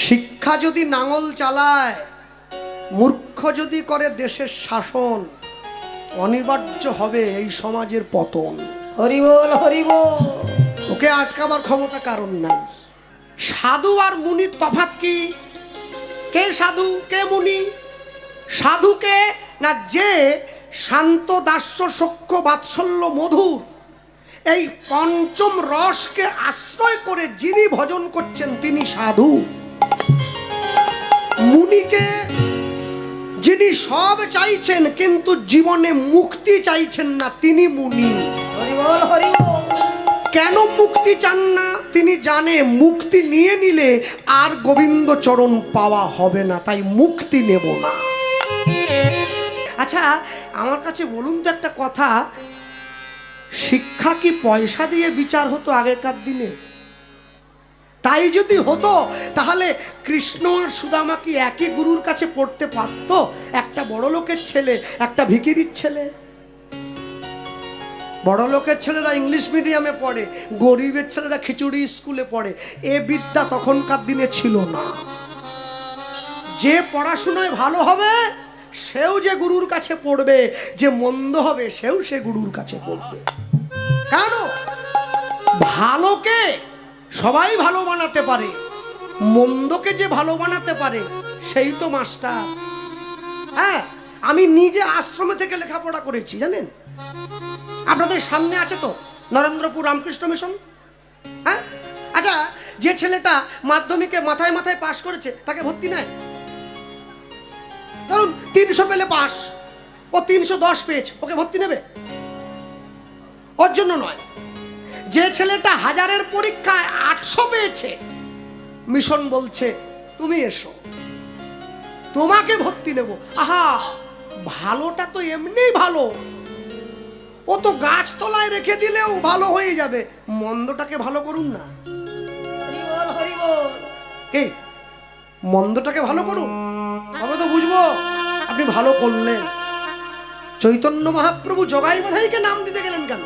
শিক্ষা যদি নাঙল চালায়, মূর্খ যদি করে দেশের শাসন, অনিবার্য হবে এই সমাজের পতন। হরি বল হরি বল। ওকে আটকাবার ক্ষমতা কারণ নাই। সাধু আর মুনির তফাৎ কি? কে সাধু কে মুনি? সাধুকে না যে শান্ত দাস্য সখ্য বাৎসল্য মধুর এই পঞ্চম রসকে আশ্রয় করে যিনি ভজন করছেন তিনি সাধু। মুনিকে যিনি সব চাইছেন কিন্তু জীবনে মুক্তি চাইছেন না তিনি মুনি। হরি বল হরি বল। কেন মুক্তি চান না? তিনি জানে মুক্তি নিয়ে নিলে আর গোবিন্দ চরণ পাওয়া হবে না, তাই মুক্তি নেব না। আচ্ছা আমার কাছে বলুন তো একটা কথা, শিক্ষা কি পয়সা দিয়ে বিচার হতো আগেকার দিনে? তাই যদি হতো তাহলে কৃষ্ণ আর সুদামা কি একই গুরুর কাছে পড়তে পারত? একটা বড় লোকের ছেলে একটা ভিখিরির ছেলে। বড় লোকের ছেলেরা ইংলিশ মিডিয়ামে পড়ে, গরিবের ছেলেরা খিচুড়ি স্কুলে পড়ে। এ বিদ্যা তখনকার দিনে ছিল না। যে পড়াশোনায় ভালো হবে সেও যে গুরুর কাছে পড়বে, যে মন্দ হবে সেও সে গুরুর কাছে পড়বে। কেন? ভালোকে সবাই ভালো বানাতে পারে, মন্দকে যে ভালো বানাতে পারে সেই তো মাস্টার। হ্যাঁ, আমি নিজে আশ্রমে থেকে লেখাপড়া করেছি জানেন। আপনাদের সামনে আছে তো নরেন্দ্রপুর রামকৃষ্ণ মিশন। হ্যাঁ, আচ্ছা যে ছেলেটা মাধ্যমিকে মাথায় মাথায় পাশ করেছে তাকে ভর্তি নেয়? ধরুন 300 পেলে পাস, ও 310 পেয়েছে, ওকে ভর্তি নেবে? ওর জন্য নয়। যে ছেলেটা 1000-এর পরীক্ষায় 800 পেয়েছে, মিশন বলছে তুমি এসো, তোমাকে ভর্তি নেব। আহা, ভালোটা তো এমনি ভালো, ও তো গাছতলায় রেখে দিলেও ভালো হয়ে যাবে। মন্দটাকে ভালো করুন না। হরি বল হরি বল। কি মন্দটাকে ভালো করুন, তবে তো বুঝবো আপনি ভালো করলেন। চৈতন্য মহাপ্রভু জগাই মাধাইকে নাম দিতে গেলেন কেন?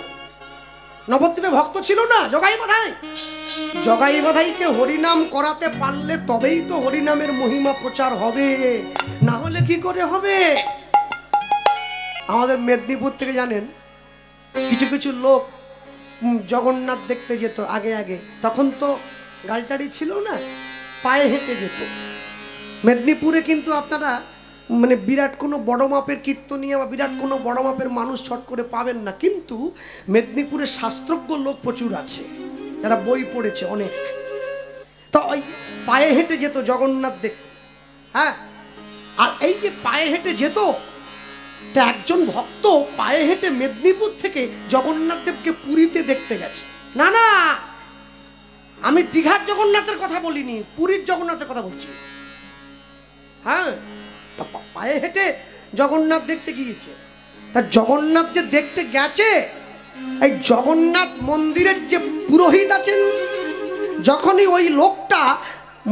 নবদ্বীপে ভক্ত ছিল না জগাই মাধাই? জগাই মাধাইকে হরিনাম করাতে পারলে তবেই তো হরিনামের মহিমা প্রচার হবে, না হলে কি করে হবে? আমাদের মেদিনীপুর থেকে জানেন কিছু কিছু লোক জগন্নাথ দেখতে যেত আগে আগে, তখন তো গাড়ি টাড়ি ছিল না, পায়ে হেঁটে যেত। মেদিনীপুরে কিন্তু আপনারা মানে বিরাট কোনো বড় মাপের কীর্তনীয় বা বিরাট কোনো বড় মাপের মানুষ ছট করে পাবেন না, কিন্তু মেদিনীপুরে শাস্ত্রজ্ঞ লোক প্রচুর আছে যারা বই পড়েছে অনেক। তো ওই পায়ে হেঁটে যেত জগন্নাথ দেখতে। হ্যাঁ, আর এই যে পায়ে হেঁটে যেত, তা একজন ভক্ত পায়ে হেঁটে মেদিনীপুর থেকে জগন্নাথ দেবকে পুরীতে দেখতে গেছে। না না, আমি দীঘার জগন্নাথের কথা বলিনি, পুরীর জগন্নাথের কথা বলছি। হ্যাঁ, পায়ে হেঁটে জগন্নাথ দেখতে গিয়েছে। তা জগন্নাথ যে দেখতে গেছে, এই জগন্নাথ মন্দিরের যে পুরোহিত আছেন, যখনই ওই লোকটা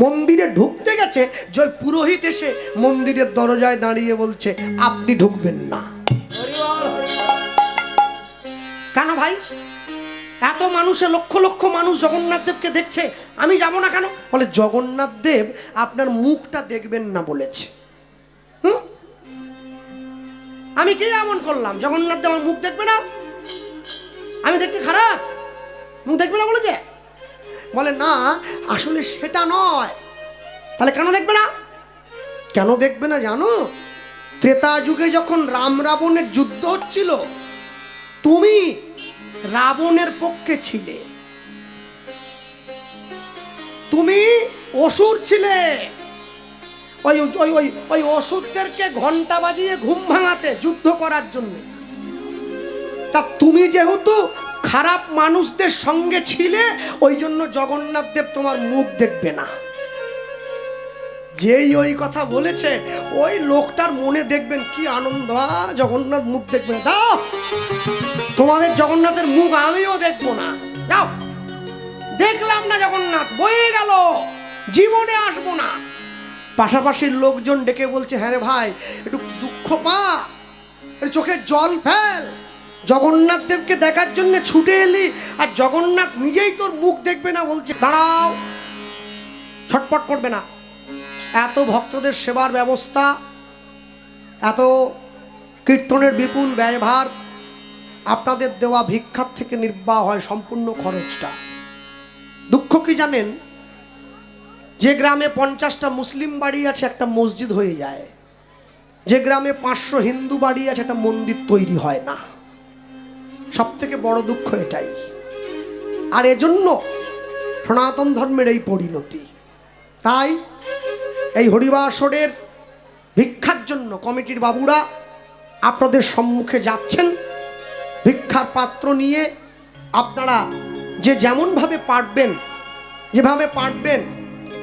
মন্দিরে ঢুকতে গেছে, যে পুরোহিত এসে মন্দিরের দরজায় দাঁড়িয়ে বলছে আপনি ঢুকবেন না। হরি বল হরি বল। কেন ভাই? এত মানুষে লক্ষ লক্ষ মানুষ জগন্নাথ দেবকে দেখছে, আমি যাব না কেন? বলে জগন্নাথ দেব আপনার মুখটা দেখবেন না বলেছে। আমি কি এমন করলাম? জগন্নাথ দেব আমার মুখ দেখবে না? আমি দেখতে খারাপ? মুখ দেখবে না বলেছে? বলে না, আসলে সেটা নয়। তাহলে কেন দেখবে না? কেন দেখবে না জানো? ত্রেতা যুগে যখন রাম রাবণের যুদ্ধ হচ্ছিল, তুমি রাবণের পক্ষে ছিলে, তুমি অসুর ছিলে। ওই ওই ওই ওই অসুরদেরকে ঘন্টা বাজিয়ে ঘুম ভাঙাতে যুদ্ধ করার জন্য। তা তুমি যেহেতু খারাপ মানুষদের সঙ্গে ছিলে, ওই জন্য জগন্নাথ দেব তোমার মুখ দেখবে না। যেই ওই কথা বলেছে, ওই লোকটার মনে দেখবেন কি আনন্দ, জগন্নাথ মুখ দেখবে না। দাও তোমাদের জগন্নাথের মুখ আমিও দেখবো না, যাও। দেখলাম না জগন্নাথ, বয়ে গেল, জীবনে আসবো না। পাশাপাশির লোকজন ডেকে বলছে হ্যাঁ রে ভাই, একটু দুঃখ পা, চোখে জল ফেল, জগন্নাথ দেবকে দেখার জন্য ছুটে এলি আর জগন্নাথ নিজেই তোর মুখ দেখবে না বলছে। দাঁড়াও, ছটপট করবে না, এত ভক্তদের সেবার ব্যবস্থা, এত কীর্তনের বিপুল ব্যয়ভার, আপনাদের দেওয়া ভিক্ষার থেকে নির্বাহ হয় সম্পূর্ণ খরচটা। দুঃখ কি জানেন, যে গ্রামে 50টা মুসলিম বাড়ি আছে একটা মসজিদ হয়ে যায়, যে গ্রামে 500 হিন্দু বাড়ি আছে একটা মন্দির তৈরি হয় না। সব থেকে বড় দুঃখ এটাই। আর এজন্য সনাতন ধর্মের এই পরিণতি। তাই এই হরিবাসরের ভিক্ষার জন্য কমিটির বাবুরা আপনাদের সম্মুখে যাচ্ছেন। ভিক্ষার পাত্র নিয়ে আপনারা যে যেমনভাবে পারবেন, যেভাবে পারবেন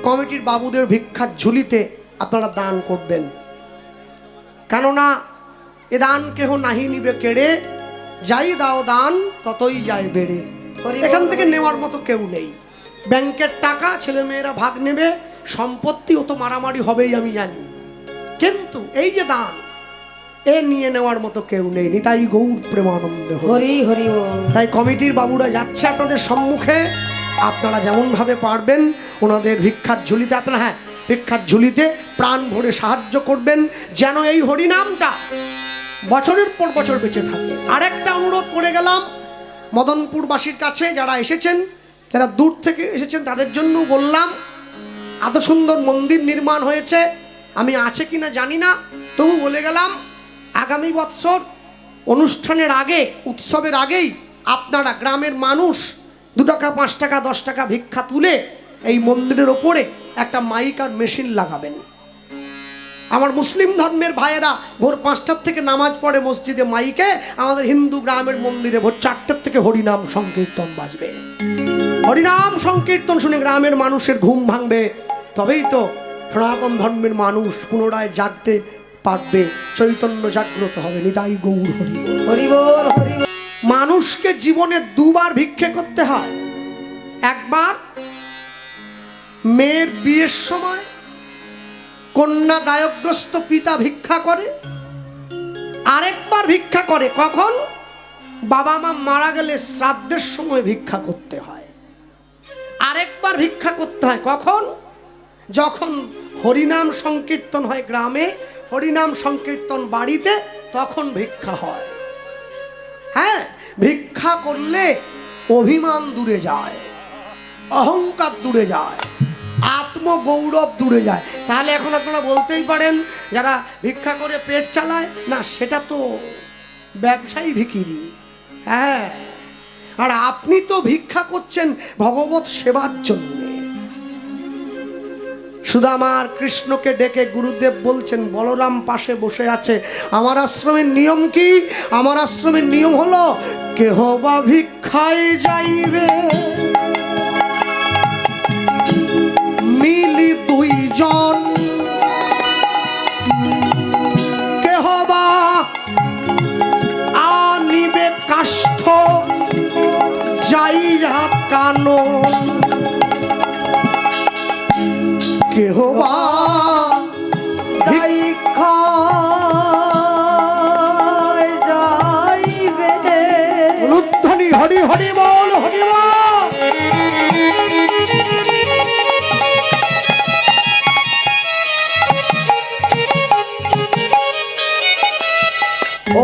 কমিটির বাবুদের ভিক্ষার ঝুলিতে আপনারা দান করবেন। কেননা এ দান কেহ নাহি নিবে কেড়ে, যাই দাও দান ততই যায় বেড়ে। এখান থেকে নেওয়ার মতো কেউ নেই। ব্যাংকের টাকা ছেলেমেয়েরা ভাগ নেবে, সম্পত্তি ও তো মারামারি হবেই আমি জানি, কিন্তু এই যে দান এ নিয়ে নেওয়ার মতো কেউ নেই। নিতাই গৌর প্রেমানন্দে হরি হরি বল। তাই কমিটির বাবুরা যাচ্ছে আপনাদের সম্মুখে, আপনারা যেমনভাবে পারবেন ওনাদের ভিক্ষার ঝুলিতে, আপনারা হ্যাঁ ভিক্ষার ঝুলিতে প্রাণ ভরে সাহায্য করবেন, যেন এই হরিনামটা বছরের পর বছর বেঁচে থাকে। আরেকটা অনুরোধ করে গেলাম মদনপুরবাসীর কাছে, যারা এসেছেন, যারা দূর থেকে এসেছেন তাদের জন্য বললাম, এত সুন্দর মন্দির নির্মাণ হয়েছে, আমি আছে কিনা জানি না, তবু বলে গেলাম আগামী বৎসর অনুষ্ঠানের আগে, উৎসবের আগেই আপনারা গ্রামের মানুষ 2 টাকা 5 টাকা 10 টাকা ভিক্ষা তুলে এই মন্দিরের ওপরে একটা মাইক আর মেশিন লাগাবেন। আমার মুসলিম ধর্মের ভাইয়েরা ভোর 5টার থেকে নামাজ পড়ে মসজিদে মাইকে, আমাদের হিন্দু গ্রামের মন্দিরে ভোর 4টার থেকে হরিনাম সংকীর্তন বাজবে। হরিনাম সংকীর্তন শুনে গ্রামের মানুষের ঘুম ভাঙবে, তবেই তো সনাতন ধর্মের মানুষ পুনরায় জাগতে পারবে, চৈতন্য জাগ্রত হবে। নিতাই গৌর হরি হরি বল হরি বল। মানুষকে জীবনে 2 বার ভিক্ষে করতে হয়। একবার মেয়ের বিয়ের সময় কন্যা দায়গ্রস্ত পিতা ভিক্ষা করে, আরেকবার ভিক্ষা করে কখন? বাবা মা মারা গেলে শ্রাদ্ধের সময় ভিক্ষা করতে হয়। আরেকবার ভিক্ষা করতে হয় কখন? যখন হরিনাম সংকীর্তন হয় গ্রামে, হরিনাম সংকীর্তন বাড়িতে, তখন ভিক্ষা হয়। হ্যাঁ, ভিক্ষা করলে অভিমান দূরে যায়, অহংকার দূরে যায়, আত্মগৌরব দূরে যায়। তাহলে এখন আপনারা বলতেই পারেন যারা ভিক্ষা করে পেট চালায় না, সেটা তো ব্যবসায়ী ভিখিরি। হ্যাঁ, আর আপনি তো ভিক্ষা করছেন ভগবত সেবার জন্য। সুদামার কৃষ্ণকে ডেকে গুরুদেব বলছেন, বলরাম পাশে বসে আছে, আমার আশ্রমের নিয়ম কি? আমার আশ্রমের নিয়ম হলো কেহ বা ভিক্ষায় যাইবে, মিলি 2 জন, কেহ বা আনিবে কাষ্ঠ, যাইয়া কানন, কেহ বা ভিক্ষায় যাইবে। অনুধ্বনি হরি হরি বল হরি বল।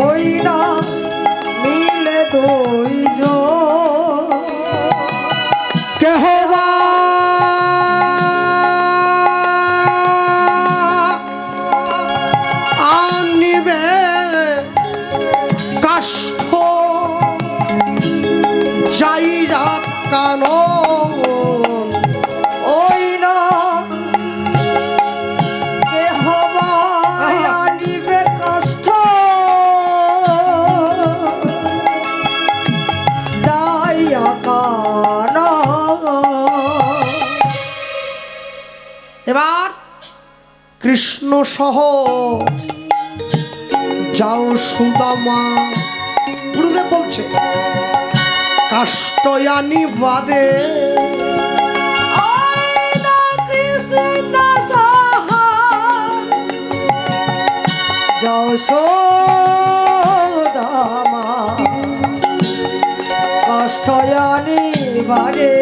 ওই না মিলে 2 জন, কেহ বা আনিবে কাষ্ঠ, যাইরা কানন, ওই না কেহ বা আনিবে কষ্ট, যাইয়া কানন। এবার কৃষ্ণ সহ যাও সুদামা। গুরুদেব বলছে কাষ্টয়ানি বাদে, ওই না কৃষ্ণ সাহা যাও সুদামা, কষ্টয়ানি বারে।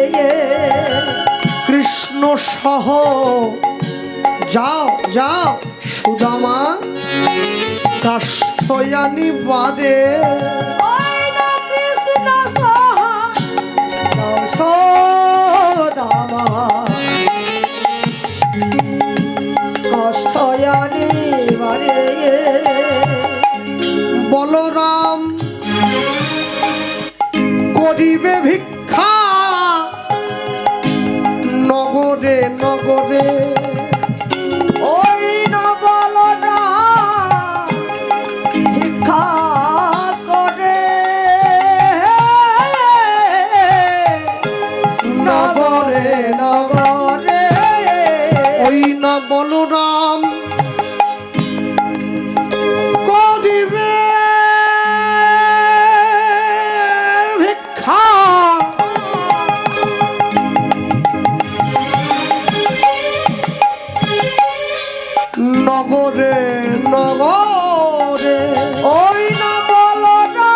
কৃষ্ণ সহ যাও যাও সুদামা কাষ্ঠয়ানি বারে ওই না কৃষ্ণ সাহা যশোদামা কষ্টয়ানি বারে বলরাম করিবে ভিক্ষা নগরে নগরে ওই না বলরা ভিক্ষা করে নগরে নগরে ওই না বলরাম করিবে ভিক্ষা নগরে নগরে ওই না বলরা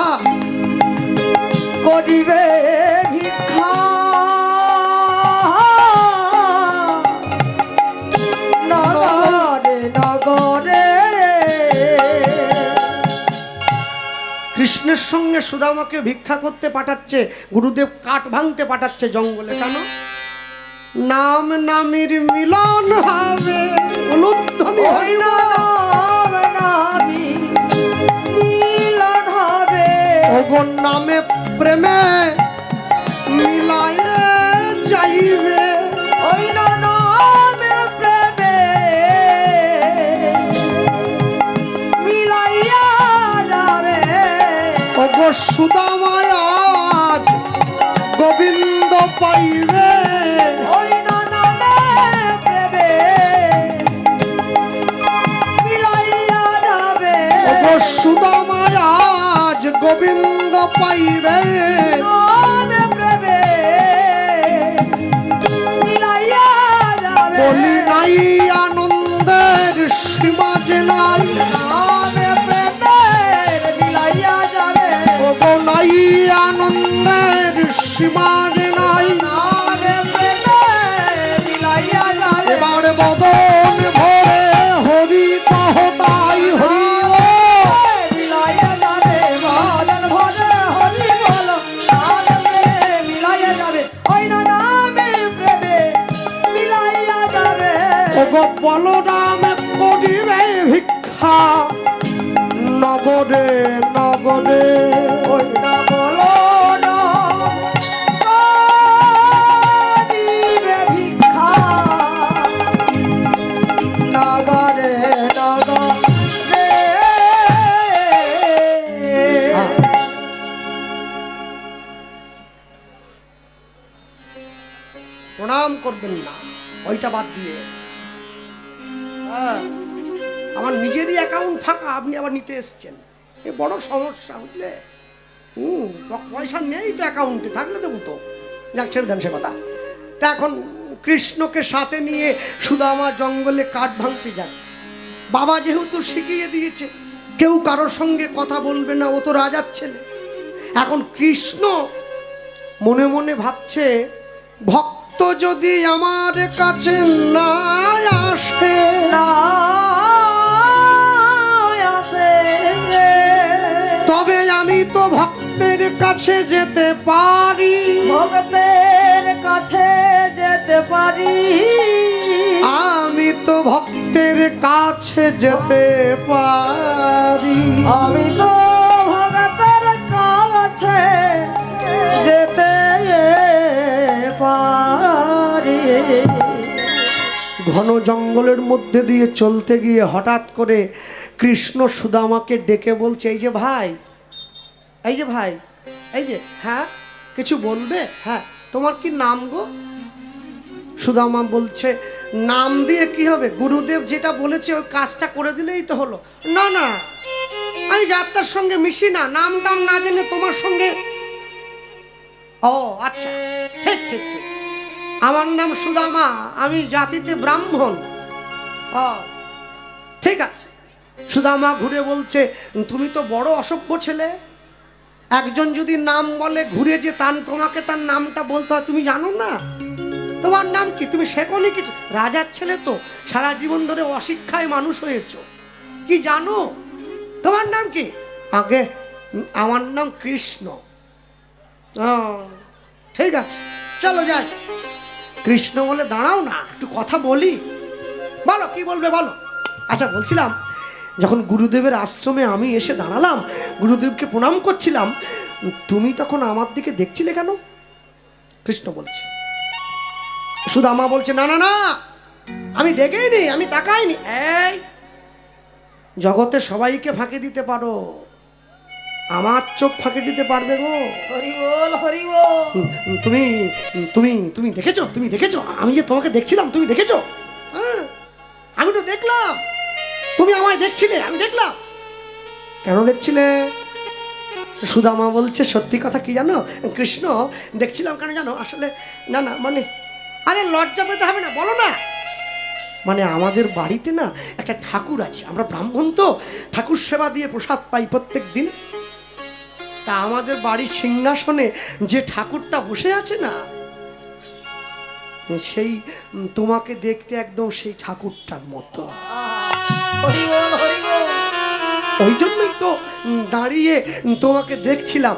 আহ করিবে ভিক্ষা নগরে নগরে কৃষ্ণের সঙ্গে সুদামাকে ভিক্ষা করতে পাঠাচ্ছে, গুরুদেব কাঠ ভাঙতে পাঠাচ্ছে জঙ্গলে। কেন? নাম নামের মিলন হবে, উলুধ্বনি ওই হইব। নাম নামি মিলন হবে ওগো নামে প্রেমে মিলায়ে যাইবে। ওই নামে প্রেমে মিলাইয়া যাবে ওগো সুদামায় আজ গোবিন্দ পাইবে। ওই নামে প্রেমে মিলাইয়া যাবে ওগো সুদামায় আজ গোবিন্দ পাইবে। নামে প্রেমে মিলাইয়া যাবে বলি নাই আনন্দের সীমা যে নাই, নামে প্রেমে মিলাইয়া যাবে ওগো নাই আনন্দের সীমা যে নাই। নামে প্রেমে মিলাইয়া যাবে এবার বদন ভরে হরি কহ তাই হরি ও। মিলাইয়া যাবে মদন ভরে হরি বলো নামে প্রেমে মিলাইয়া যাবে ওই নামে প্রেমে মিলাইয়া যাবে ওগো বলরাম করিবে ভিক্ষা নগরে নগরে। ওই না বলো না করিবে ভিক্ষা নগরে নগরে প্রণাম করবেন না, ওইটা বাদ দিয়ে। হ্যাঁ, আমার নিজেরই অ্যাকাউন্ট ফাঁকা, আপনি আবার নিতে এসছেন, এ বড় সমস্যা, বুঝলে? পয়সা নেই তো অ্যাকাউন্টে, থাকলে দেবো তো। যাক, ছেড়ে দেন সে কথা। তা এখন কৃষ্ণকে সাথে নিয়ে সুদামা জঙ্গলে কাঠ ভাঙতে যাচ্ছে। বাবা যেহেতু শিখিয়ে দিয়েছে কেউ কারোর সঙ্গে কথা বলবে না, ও তো রাজার ছেলে। এখন কৃষ্ণ মনে মনে ভাবছে, ভক্ত যদি আমার কাছে না আসে, না আসে তবে আমি তো ভক্তের কাছে যেতে পারি। ভক্তের কাছে যেতে পারি আমি তো ভক্তের কাছে যেতে পারি। আমি তো ভক্তের কাছে যেতে পারি ঘন জঙ্গলের মধ্যে দিয়ে চলতে গিয়ে হঠাৎ করে কৃষ্ণ সুদামাকে ডেকে বলছে, এই যে ভাই, এই যে ভাই, এই যে, হ্যাঁ কিছু বলবে? হ্যাঁ, তোমার কি নাম গো? সুদামা বলছে, নাম দিয়ে কি হবে, গুরুদেব যেটা বলেছে ওই কাজটা করে দিলেই তো হলো। না না, আমি যাত্রার সঙ্গে মিশি না, নাম টাম না জেনে তোমার সঙ্গে। ও আচ্ছা, ঠিক ঠিক ঠিক, আমার নাম সুদামা, আমি জাতিতে ব্রাহ্মণ। ও ঠিক আছে। সুদামা ঘুরে বলছে, তুমি তো বড় অসভ্য ছেলে, একজন যদি নাম বলে ঘুরে যে তোমাকে তার নামটা বলতে হয়, তুমি জানো না তোমার নাম কি? তুমি শেখনি কিছু? রাজার ছেলে তো, সারা জীবন ধরে অশিক্ষায় মানুষ হয়েছ, কি জানো? তোমার নাম কি? আগে আমার নাম কৃষ্ণ। ঠিক আছে, চলো যাই। কৃষ্ণ বলে দাঁড়াও না, একটু কথা বলি। বলো, কি বলবে বলো। আচ্ছা, বলছিলাম যখন গুরুদেবের আশ্রমে আমি এসে দাঁড়ালাম, গুরুদেবকে প্রণাম করছিলাম, তুমি তখন আমার দিকে দেখছিলে কেন? কৃষ্ণ বলছে। সুদামা বলছে, না না না, আমি দেখেইনি, আমি তাকাইনি। এই জগতে সবাইকে ফাঁকি দিতে পারো, আমার চোখ ফাঁকি দিতে পারবে গো? হরি বল, হরি বল। তুমি তুমি তুমি দেখেছো? তুমি দেখেছো আমি যে তোমাকে দেখছিলাম? তুমি দেখেছো? হ্যাঁ, আমি তো দেখলাম। তুমি আমায় দেখছিলে, আমি দেখলাম। কেন দেখছিলে? সুদামা বলছে, সত্যি কথা কি জানো কৃষ্ণ, দেখছিলাম কেন জানো? আসলে না না, মানে আরে লজ্জা পেতে হবে না, বলো না। মানে আমাদের বাড়িতে না একটা ঠাকুর আছে, আমরা ব্রাহ্মণ তো, ঠাকুর সেবা দিয়ে প্রসাদ পাই প্রত্যেক দিন। তা আমাদের বাড়ির সিংহাসনে যে ঠাকুরটা বসে আছে না, সেই তোমাকে দেখতে একদম সেই ঠাকুরটার মতো। হরি বল, হরি বল। ওই জন্যই তো দাঁড়িয়ে তোমাকে দেখছিলাম।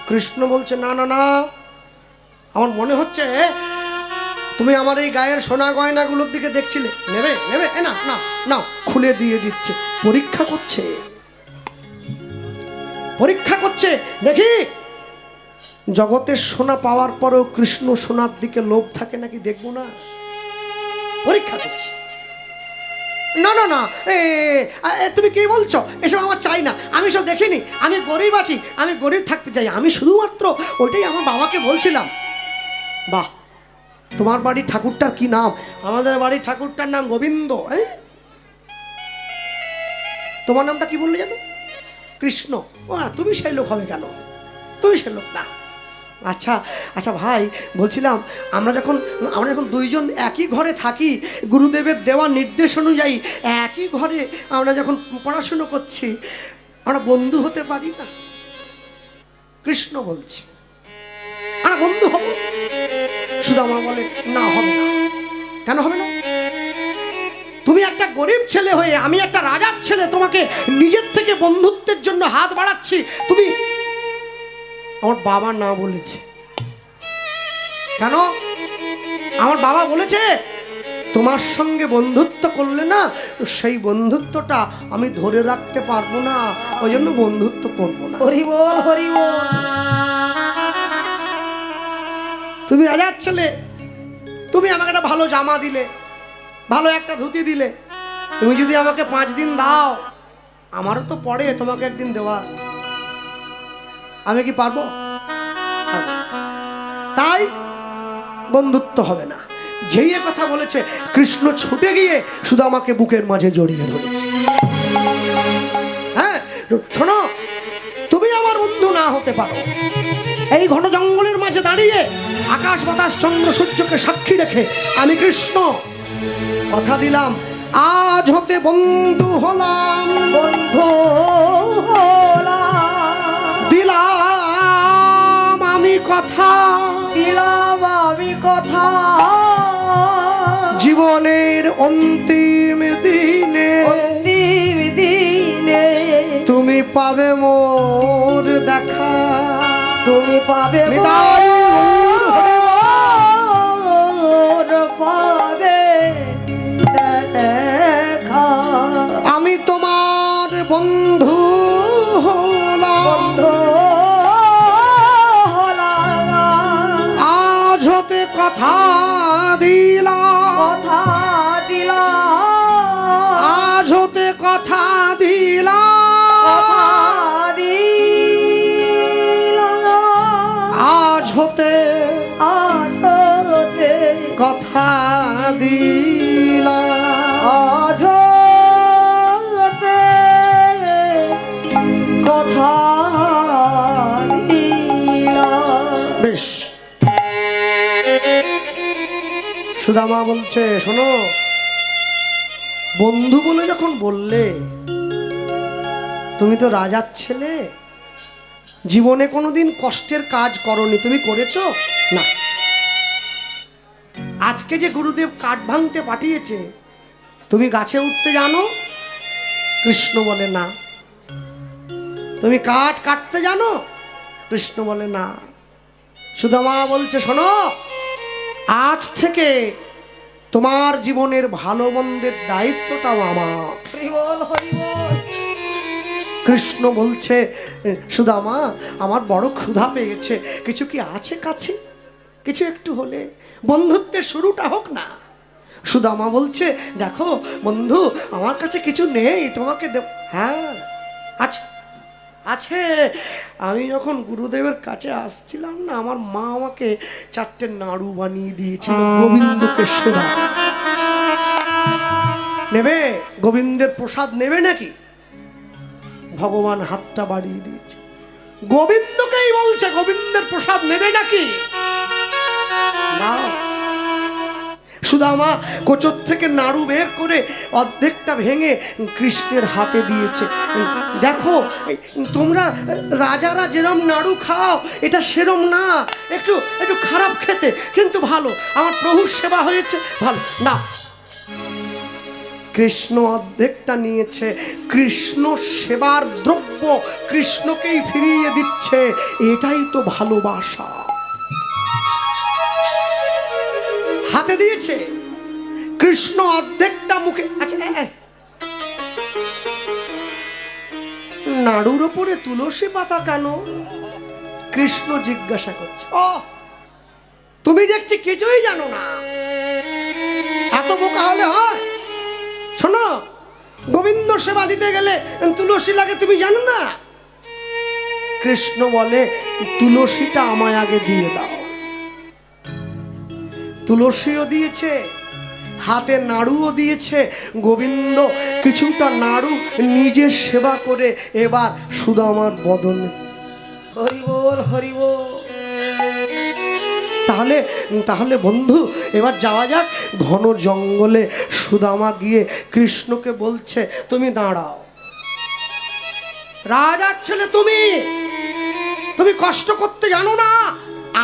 কৃষ্ণ বলছে, না না না, আমার মনে হচ্ছে তুমি আমার এই গায়ের সোনা গয়নাগুলোর দিকে দেখছিলে। নেবে নেবে, এ না না না, খুলে দিয়ে দিচ্ছে। পরীক্ষা করছে, পরীক্ষা করছে, দেখি জগতের সোনা পাওয়ার পরেও কৃষ্ণ সোনার দিকে লোভ থাকে নাকি, দেখবো না। পরীক্ষা করছে। না না না, তুমি কি বলছো? এসব আমার চাই না, আমি সব দেখিনি। আমি গরিব আছি, আমি গরিব থাকতে চাই। আমি শুধুমাত্র ওইটাই আমার বাবাকে বলছিলাম। বাহ, তোমার বাড়ির ঠাকুরটার কি নাম? আমাদের বাড়ির ঠাকুরটার নাম গোবিন্দ। তোমার নামটা কি বললে জানো? কৃষ্ণ। ও না, তুমি সেই লোক হবে কেন? তুমি সেই লোক না। আচ্ছা আচ্ছা ভাই, বলছিলাম আমরা যখন দুইজন একই ঘরে থাকি, গুরুদেবের দেওয়া নির্দেশ অনুযায়ী একই ঘরে আমরা যখন পড়াশুনো করছি, আমরা বন্ধু হতে পারি না? কৃষ্ণ বলছে, আমরা বন্ধু হব। সুদামা বলে, না, হবে না। কেন হবে না? তুমি একটা গরিব ছেলে হয়ে, আমি একটা রাজার ছেলে, তোমাকে নিজের থেকে বন্ধুত্বের জন্য হাত বাড়াচ্ছি, তুমি আমার বাবা না বলেছে। কেন? আমার বাবা বলেছে তোমার সঙ্গে বন্ধুত্ব করলে না, সেই বন্ধুত্বটা আমি ধরে রাখতে পারবো না, ওই জন্য বন্ধুত্ব করবো না। হরি বল, হরি বল। তুমি রাজার ছেলে, তুমি আমাকে একটা ভালো জামা দিলে, ভালো একটা ধুতি দিলে, তুমি যদি আমাকে 5 দিন দাও, আমারও তো পরে তোমাকে একদিন দেওয়া, আমি কি পারবো? তাই বন্ধুত্ব হবে না। যেই কথা বলেছে, কৃষ্ণ ছুটে গিয়ে শুধু আমাকে বুকের মাঝে জড়িয়ে ধরেছে। হ্যাঁ, শোনো, তুমি আমার বন্ধু না হতে পারো। এই ঘন জঙ্গলের মাঝে দাঁড়িয়ে আকাশ বাতাস চন্দ্র সূর্যকে সাক্ষী রেখে আমি কৃষ্ণ কথা দিলাম, আজ হতে বন্ধু হলাম। বন্ধু হলাম, দিলাম আমি কথা, দিলাম আমি কথা। জীবনের অন্তিম দিনে, অন্তিম দিনে তুমি পাবে মোর দেখা। তুমি পাবে বিদায় মোর, পাবে দেখা। আমি তোমার বন্ধু হলাম, বন্ধু হলাম, আজ হতে কথা দিলাম, কথা দিলাম, আজ হতে কথা দিলাম, কথা দিলাম, আজ হতে আজ হতে কথা দিলাম। আজ হতে কথা দিলাম। বেশ, সুদামা বলছে, শোনো, বন্ধু বলে যখন বললে, তুমি তো রাজার ছেলে, জীবনে কোনোদিন কষ্টের কাজ করনি, তুমি করেছো না। আজকে যে গুরুদেব কাঠ ভাঙতে পাঠিয়েছে, তুমি গাছে উঠতে জানো? কৃষ্ণ বলে না। তুমি কাঠ কাটতে জানো? কৃষ্ণ বলে না। সুদামা বলছে, শোনো, আজ থেকে তোমার জীবনের ভালো মন্দের দায়িত্বটাও আমার। হরি বল, হরি বল। কৃষ্ণ বলছে, সুদামা, আমার বড় ক্ষুধা পেয়েছে, কিছু কি আছে কাছে? কিছু একটু হলে বন্ধুত্বের শুরুটা হোক না। সুদামা বলছে, দেখো বন্ধু, আমার কাছে কিছু নেই, তোমাকে দেব। হ্যাঁ আচ্ছা আছে। আমি যখন গুরুদেবের কাছে আসছিলাম না, আমার মা আমাকে 4টে নাড়ু বানিয়ে দিয়েছিল গোবিন্দকে সেবা। নেবে? গোবিন্দের প্রসাদ নেবে নাকি? ভগবান হাতটা বাড়িয়ে দিয়েছে, গোবিন্দকেই বলছে, গোবিন্দের প্রসাদ নেবে নাকি? না। সুদামা কোচর থেকে নাড়ু বের করে অর্ধেকটা ভেঙে কৃষ্ণের হাতে দিয়েছে। দেখো, তোমরা রাজারা যেরম নাড়ু খাও, এটা সেরম না, একটু একটু খারাপ খেতে, কিন্তু ভালো, আমার প্রভুর সেবা হয়েছে, ভালো না। কৃষ্ণ অর্ধেকটা নিয়েছে, কৃষ্ণ সেবার দ্রব্য কৃষ্ণকেই ফিরিয়ে দিচ্ছে, এটাই তো ভালোবাসা। হাতে দিয়েছে, কৃষ্ণ অর্ধেকটা মুখে। আচ্ছা, নাড়ুর ওপরে তুলসী পাতা কেন? কৃষ্ণ জিজ্ঞাসা করছে। ও, তুমি দেখছি কিছুই জানো না, এত বোকা হলে হয়? শোনো, গোবিন্দ সেবা দিতে গেলে তুলসী লাগে, তুমি জানো না? কৃষ্ণ বলে, তুলসীটা আমায় আগে দিয়ে দাও। তুলসীও দিয়েছে, হাতে নাড়ুও দিয়েছে। গোবিন্দ কিছুটা নাড়ু নিজে সেবা করে এবার সুদামার বদনে। হরি বল, হরি বল। তাহলে তাহলে বন্ধু, এবার যাওয়া যাক ঘন জঙ্গলে। সুদামা গিয়ে কৃষ্ণকে বলছে, তুমি দাঁড়াও, রাজার ছেলে তুমি, তুমি কষ্ট করতে জানো না?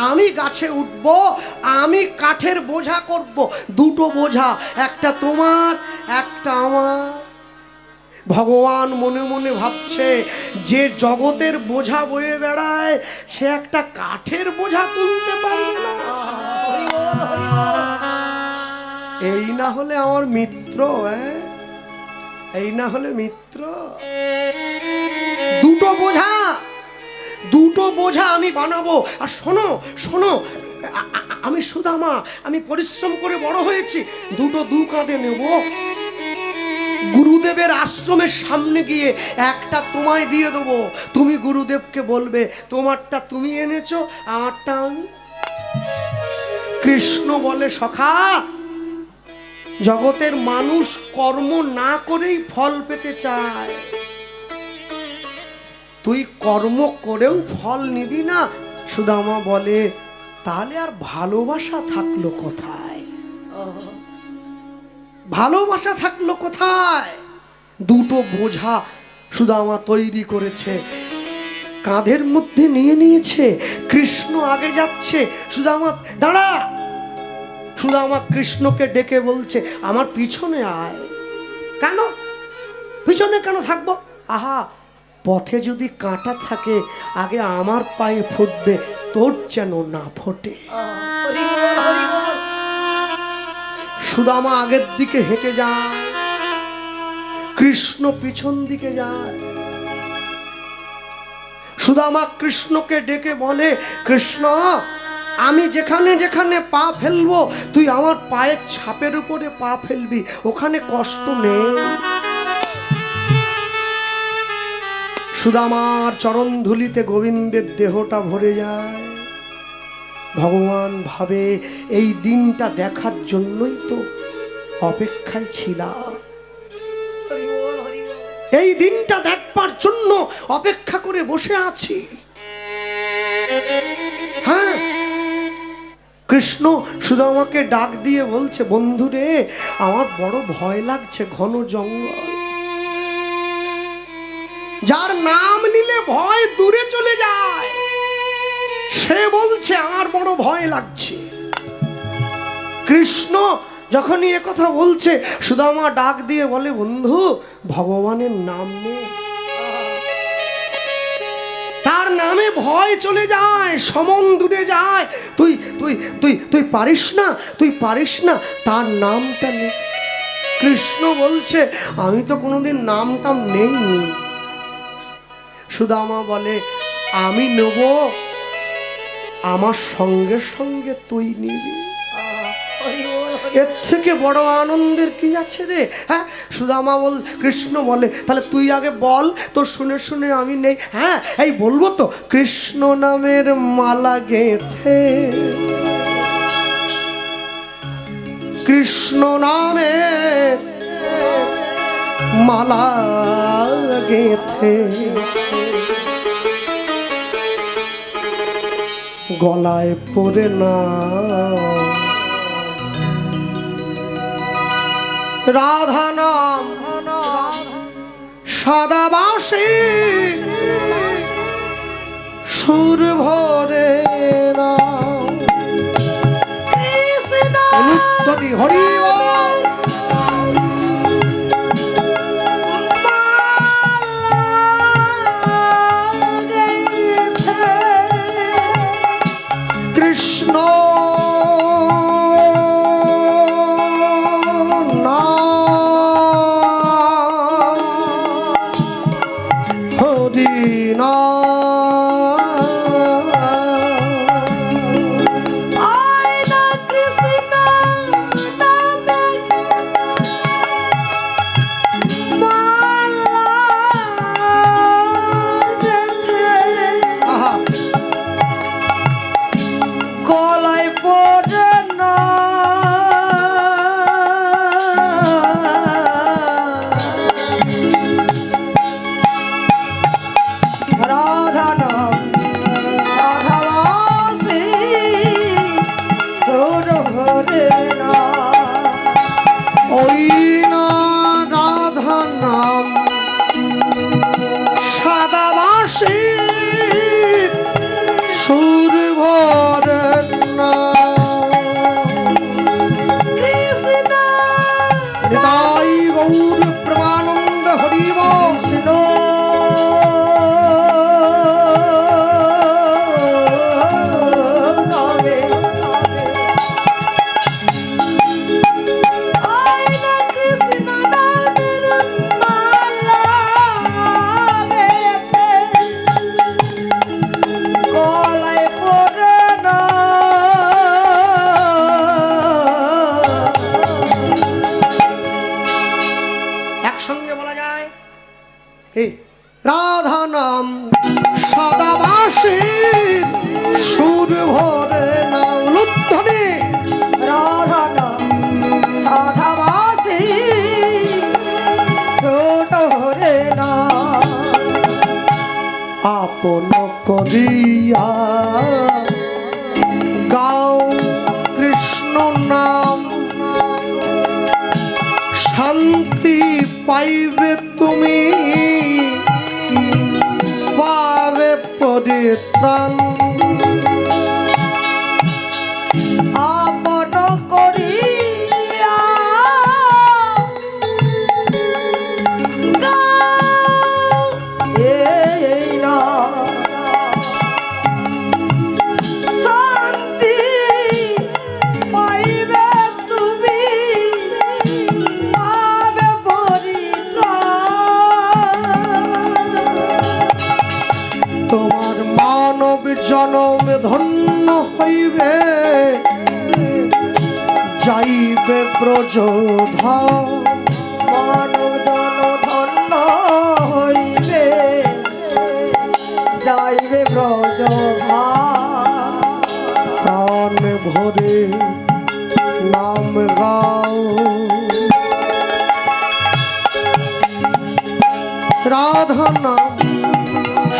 আমি গাছে উঠব, আমি কাঠের বোঝা করব, 2টো বোঝা, একটা তোমার, একটা আমার। ভগবান মনে মনে ভাবছে, যে জগতের বোঝা বয়ে বেড়ায়, সে একটা কাঠের বোঝা তুলতে পারবে না। হরি বল, হরি বল। এই না হলে আমার মিত্র, এই না হলে মিত্র। 2টো বোঝা, 2টো বোঝা আমি বানাবো। আর শোনো শোনো, আমি সুদামা, আমি পরিশ্রম করে বড় হয়েছি, 2 কাঁধে নেব। গুরুদেবের আশ্রমের সামনে গিয়ে একটা তোমায় দিয়ে দেবো, তুমি গুরুদেবকে বলবে, তোমারটা তুমি এনেছো, আমারটা আমি। কৃষ্ণ বলে, সখা, জগতের মানুষ কর্ম না করেই ফল পেতে চায়, তুই কর্ম করেও ফল নিবি না। সুদামা বলে, তাহলে আর ভালোবাসা থাকলো কোথায়? ভালোবাসা থাকলো কোথায়? 2টো বোঝা সুদামা তৈরি করেছে, কাঁধের মধ্যে নিয়ে নিয়েছে। কৃষ্ণ আগে যাচ্ছে, সুদামা দাঁড়া। সুদামা কৃষ্ণকে ডেকে বলছে, আমার পিছনে আয়। কেন পিছনে কেন থাকবো? আহা, পথে যদি কাঁটা থাকে, আগে আমার পায়ে ফুটবে, তোর যেন না ফোটে। হরি বল, হরি বল। সুদামা আগের দিকে হেঁটে যায়, কৃষ্ণ পিছন দিকে যায়। সুদামা কৃষ্ণকে ডেকে বলে, কৃষ্ণ, আমি যেখানে যেখানে পা ফেলবো, তুই আমার পায়ের ছাপের উপরে পা ফেলবি, ওখানে কষ্ট নেই। সুদামার চরণ ধুলিতে গোবিন্দের দেহটা ভরে যায়। ভগবান ভাবে, এই দিনটা দেখার জন্যই তো অপেক্ষায় ছিলাম, হরি বল, হরি বল। এই দিনটা দেখবার জন্য অপেক্ষা করে বসে আছি। হ্যাঁ, কৃষ্ণ সুদামাকে ডাক দিয়ে বলছে, বন্ধুরে, আমার বড় ভয় লাগছে, ঘন জঙ্গল। যার নাম নিলে ভয় দূরে চলে যায়, সে বলছে আমার বড় ভয় লাগছে। কৃষ্ণ যখনই এ কথা বলছে, সুদামা ডাক দিয়ে বলে, বন্ধু ভগবানের নাম নে, তার নামে ভয় চলে যায়, সমন দূরে যায়। তুই তুই তুই তুই পারিস না, তুই পারিস না, তার নামটা নে। কৃষ্ণ বলছে, আমি তো কোনোদিন নামটা নেইনি। সুদামা বলে, আমি নেব, আমার সঙ্গে সঙ্গে তুই নিবি। হরি বল হরি এর থেকে বড় আনন্দের কি আছে রে? হ্যাঁ, সুদামা কৃষ্ণ বলে, তাহলে তুই আগে বল, তোর শুনে শুনে আমি নেই। হ্যাঁ, এই বলবো তো, কৃষ্ণ নামের মালা গেথে, কৃষ্ণ নামে মালা গেথে, গলায় পরে না রাধা নাম, সাদা বাঁশি সুর ভরে না। অনুত্ততি হরি বল। কৃষ্ণ রাধা নাম সাদা বাঁশির সুর ভরে না। উলুধ্বনি রাধা নাম সাদা বাঁশি ছোট হরে না। আপন করিয়া গাও কৃষ্ণ নাম, শান্তি পাইবে তুমি, পাবে পরিত্রাণ। আপন করিয়া গাও এই নাম, শান্তি পাইবে তুমি, পাবে পরিত্রাণ। তোমার মানব জনম ধন্য হইবে, যাইবে ব্রজধাম। মানব জন ধন্য হইবে, যাইবে ব্রজ প্রাণ ভরে নাম গাও, রাধা নাম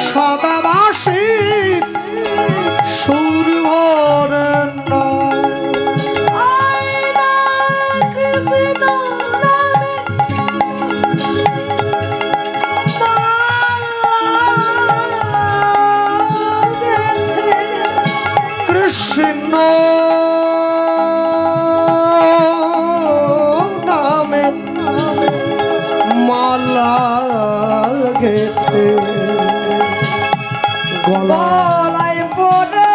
সাদা বাঁশির সুর ভরে না। কৃষ্ণ নামে কৃষ্ণ নামে মালা গেতে গলা গলায় পড়ে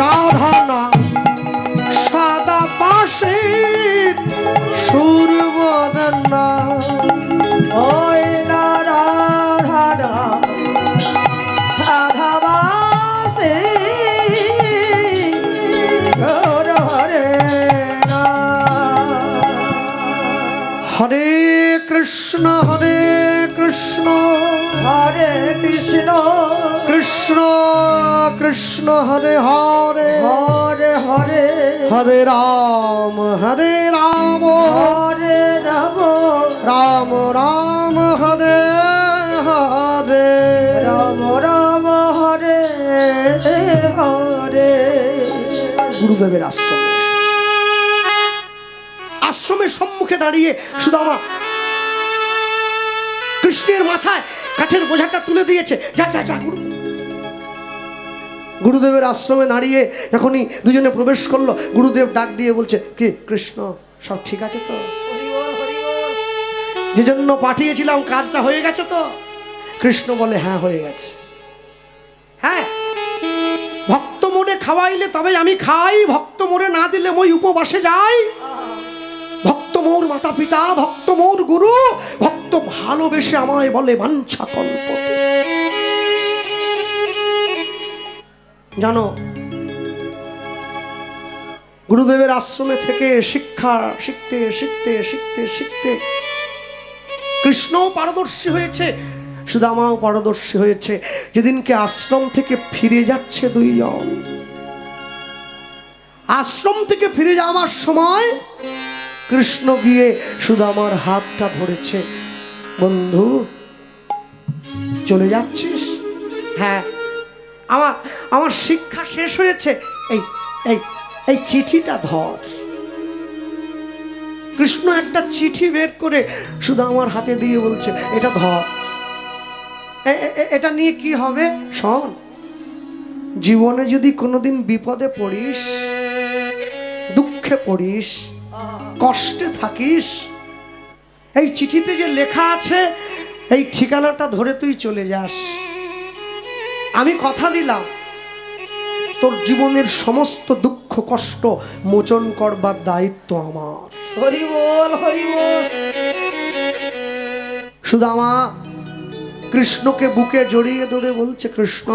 রাধা নাম সাদা পাশে সুরবদনা ওই না রাধা সাধাবাসে ঘোর হরে না হরে কৃষ্ণ হরে কৃষ্ণ কৃষ্ণ কৃষ্ণ হরে হরে হরে হরে হরে রাম হরে রাম রাম রাম হরে হরে রাম রাম হরে হরে গুরুদেবের আশ্রমের সম্মুখে দাঁড়িয়ে সুদামা কৃষ্ণের মাথায় কাঠের বোঝাটা তুলে দিয়েছে। যা যা যা গুরুদেবের আশ্রমে দাঁড়িয়ে যখনই দুজনে প্রবেশ করলো, গুরুদেব ডাক দিয়ে বলছে, কি কৃষ্ণ সব ঠিক আছে তো? হরি বল হরি বল। যে জন্য পাঠিয়েছিলাম কাজটা হয়ে গেছে তো? কৃষ্ণ বলে, হ্যাঁ হয়ে গেছে। হ্যাঁ, ভক্ত মোড়ে খাওয়াইলে তবে আমি খাই, ভক্ত মোড়ে না দিলে মই উপবাসে যাই। ভক্ত মোর মাতা পিতা, ভক্ত মোর গুরু, ভক্ত ভালোবেসে আমায় বলে বাঞ্ছা কল্পতে। জানো, গুরুদেবের আশ্রমে থেকে শিক্ষা শিখতে শিখতে শিখতে শিখতে কৃষ্ণও পারদর্শী হয়েছে, সুদামাও পারদর্শী হয়েছে। যেদিনকে আশ্রম থেকে ফিরে যাচ্ছে দুইজন, আশ্রম থেকে ফিরে যাওয়ার সময় কৃষ্ণ গিয়ে সুদামার হাতটা ধরেছে। বন্ধু, চলে যাচ্ছিস? হ্যাঁ, আমার শিক্ষা শেষ হয়েছে, এই এই এই চিঠিটা ধর। কৃষ্ণ একটা চিঠি বের করে সুদামার হাতে দিয়ে বলছে, এটা ধর, এটা নিয়ে কি হবে শোন। জীবনে যদি কোনোদিন বিপদে পড়িস, দুঃখে পড়িস, কষ্টে থাকিস, এই চিঠিতে যে লেখা আছে এই ঠিকানাটা ধরে তুই চলে যাস। আমি কথা দিলাম, তোর জীবনের সমস্ত দুঃখ কষ্ট মোচন করবার দায়িত্ব আমার। হরি বল হরি বল। সুদামা কৃষ্ণকে বুকে জড়িয়ে ধরে বলছে, কৃষ্ণ,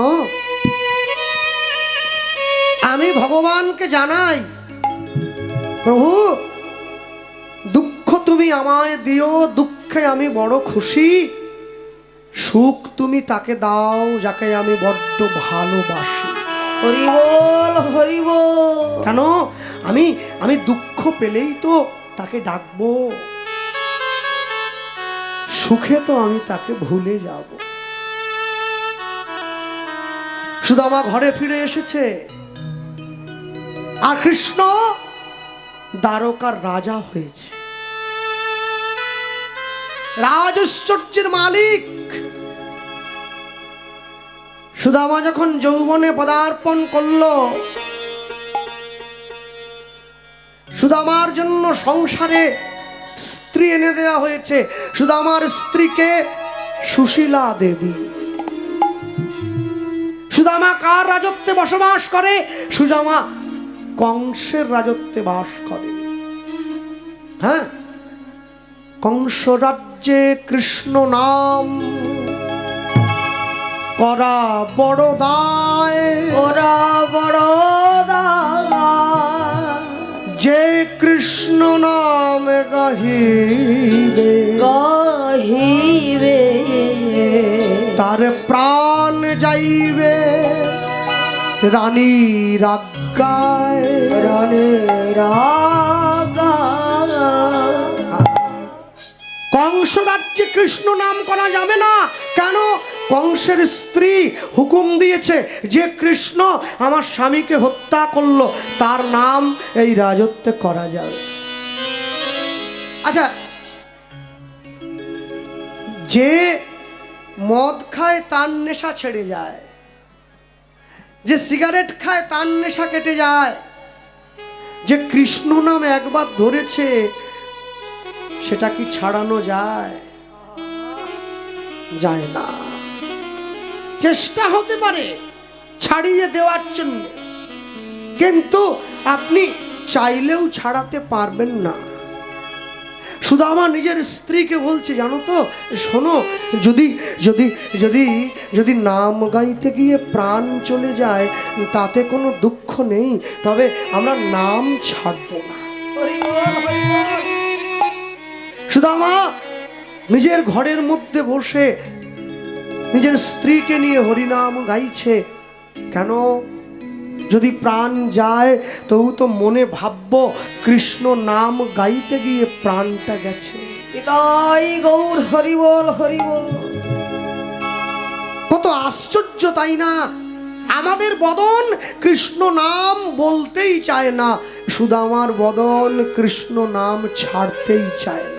আমি ভগবানকে জানাই, প্রভু দুঃখ তুমি আমায় দিও, দুঃখে আমি বড় খুশি, সুখ তুমি তাকে দাও যাকে আমি বড্ড ভালোবাসি। হরি বল হরি বল। কেন? আমি দুঃখ পেলেই তো তাকে ডাকবো, সুখে তো আমি তাকে ভুলে যাব। সুদামা ঘরে ফিরে এসেছে, আর কৃষ্ণ দ্বারকার রাজা হয়েছে, রাজৈশ্বর্যের মালিক। সুদামা যখন যৌবনে পদার্পণ করলো, সুদামার জন্য সংসারে স্ত্রী এনে দেওয়া হয়েছে। সুদামার স্ত্রীকে সুশীলা দেবী। সুদামা কার রাজত্বে বসবাস করে? সুদামা কংসের রাজত্বে বাস করে। হ্যাঁ, কংস রাজ্যে কৃষ্ণ নাম করা বড় দায়, ওরা বড় যে কৃষ্ণ নামে গাহিবে গাহিবে তার প্রাণ যাইবে রানীর আজ্ঞায়। রানের আগা। কংস রাজ্যে কৃষ্ণ নাম করা যাবে না। কেন? কংসের স্ত্রী হুকুম দিয়েছে, যে কৃষ্ণ আমার স্বামীকে হত্যা করলো তার নাম এই রাজত্বে করা যাবে। আচ্ছা, মদ খায় তার নেশা ছেড়ে যায়, যে সিগারেট খায় তার নেশা কেটে যায়, যে কৃষ্ণ নাম একবার ধরেছে সেটা কি ছাড়ানো যায়? যায় না। চেষ্টা হতে পারে ছাড়িয়ে দেওয়ার জন্য, কিন্তু আপনি চাইলেও ছাড়াতে পারবেন না। শুধু আমার নিজের স্ত্রীকে বলছে, জানো তো, শোনো, যদি যদি যদি যদি নাম গাইতে গিয়ে প্রাণ চলে যায় তাতে কোনো দুঃখ নেই, তবে আমরা নাম ছাড়বো না। হরি বল হরি বল। সুদামা নিজের ঘরের মধ্যে বসে নিজের স্ত্রীকে নিয়ে হরিনাম গাইছে। কেন? যদি প্রাণ যায় তবু তো মনে ভাববো কৃষ্ণ নাম গাইতে গিয়ে প্রাণটা গেছে। নিতাই গৌর হরি বল হরি বল। কত আশ্চর্য, তাই না? আমাদের বদন কৃষ্ণ নাম বলতেই চায় না, সুদামার বদন কৃষ্ণ নাম ছাড়তেই চায় না।